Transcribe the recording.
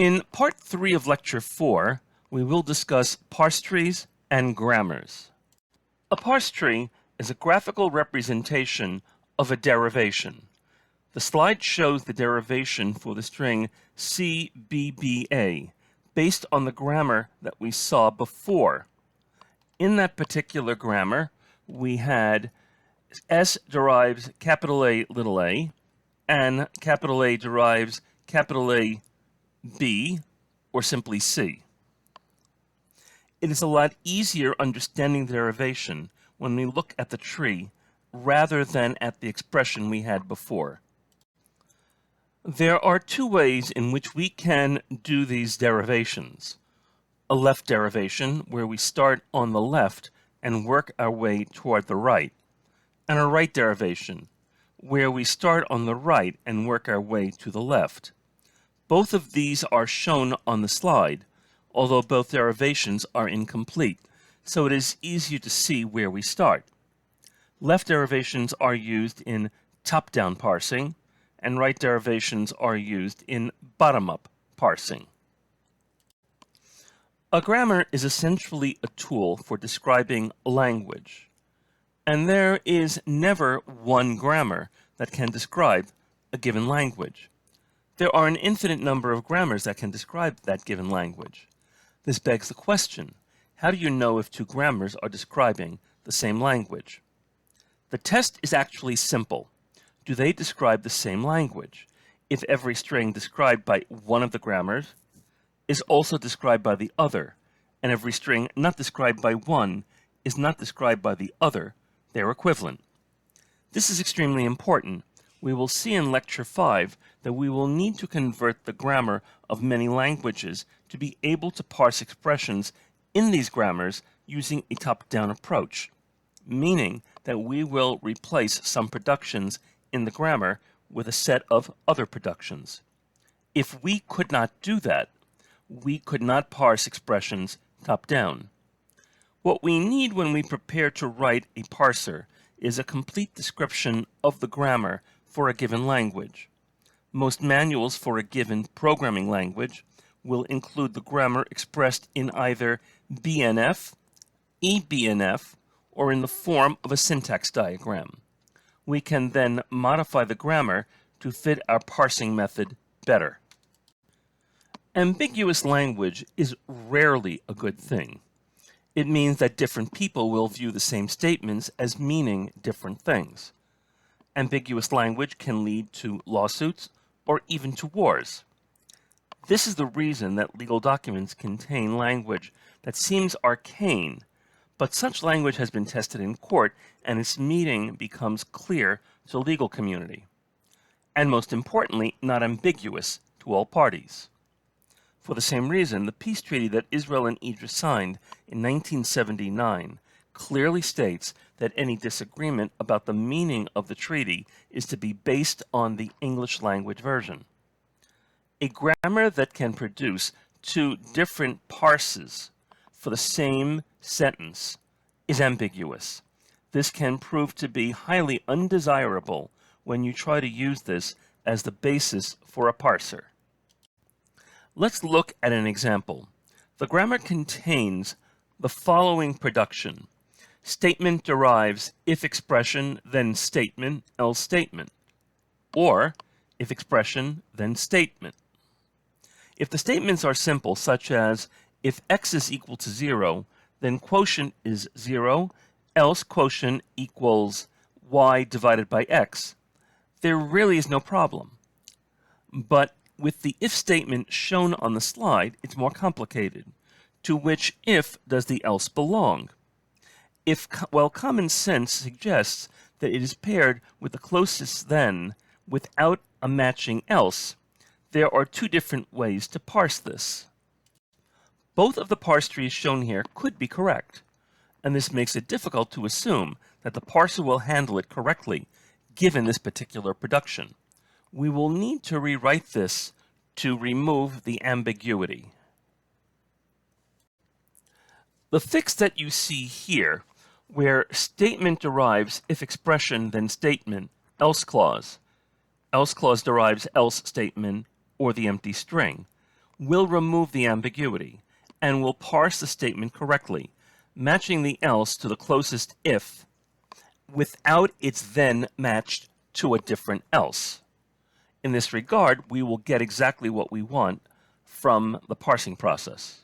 In Part 3 of Lecture 4, we will discuss parse trees and grammars. A parse tree is a graphical representation of a derivation. The slide shows the derivation for the string CBBA based on the grammar that we saw before. In that particular grammar, we had S derives capital A little a, and capital A derives capital A B, or simply C. It is a lot easier understanding the derivation when we look at the tree rather than at the expression we had before. There are two ways in which we can do these derivations. A left derivation, where we start on the left and work our way toward the right, and a right derivation, where we start on the right and work our way to the left. Both of these are shown on the slide, although both derivations are incomplete, so it is easier to see where we start. Left derivations are used in top-down parsing, and right derivations are used in bottom-up parsing. A grammar is essentially a tool for describing language, and there is never one grammar that can describe a given language. There are an infinite number of grammars that can describe that given language. This begs the question, how do you know if two grammars are describing the same language? The test is actually simple. Do they describe the same language? If every string described by one of the grammars is also described by the other, and every string not described by one is not described by the other, they're equivalent. This is extremely important. We will see in Lecture 5 that we will need to convert the grammar of many languages to be able to parse expressions in these grammars using a top-down approach, meaning that we will replace some productions in the grammar with a set of other productions. If we could not do that, we could not parse expressions top-down. What we need when we prepare to write a parser is a complete description of the grammar for a given language. Most manuals for a given programming language will include the grammar expressed in either BNF, eBNF, or in the form of a syntax diagram. We can then modify the grammar to fit our parsing method better. Ambiguous language is rarely a good thing. It means that different people will view the same statements as meaning different things. Ambiguous language can lead to lawsuits or even to wars. This is the reason that legal documents contain language that seems arcane, but such language has been tested in court and its meaning becomes clear to the legal community, and most importantly, not ambiguous to all parties. For the same reason, the peace treaty that Israel and Egypt signed in 1979 clearly states that any disagreement about the meaning of the treaty is to be based on the English language version. A grammar that can produce two different parses for the same sentence is ambiguous. This can prove to be highly undesirable when you try to use this as the basis for a parser. Let's look at an example. The grammar contains the following production. Statement derives if expression, then statement, else statement. Or if expression, then statement. If the statements are simple, such as if x is equal to 0, then quotient is 0, else quotient equals y divided by x, there really is no problem. But with the if statement shown on the slide, it's more complicated. To which if does the else belong? Well, common sense suggests that it is paired with the closest then without a matching else, there are two different ways to parse this. Both of the parse trees shown here could be correct, and this makes it difficult to assume that the parser will handle it correctly given this particular production. We will need to rewrite this to remove the ambiguity. The fix that you see here, where statement derives if expression then statement, else clause derives else statement or the empty string, will remove the ambiguity and will parse the statement correctly, matching the else to the closest if without its then matched to a different else. In this regard, we will get exactly what we want from the parsing process.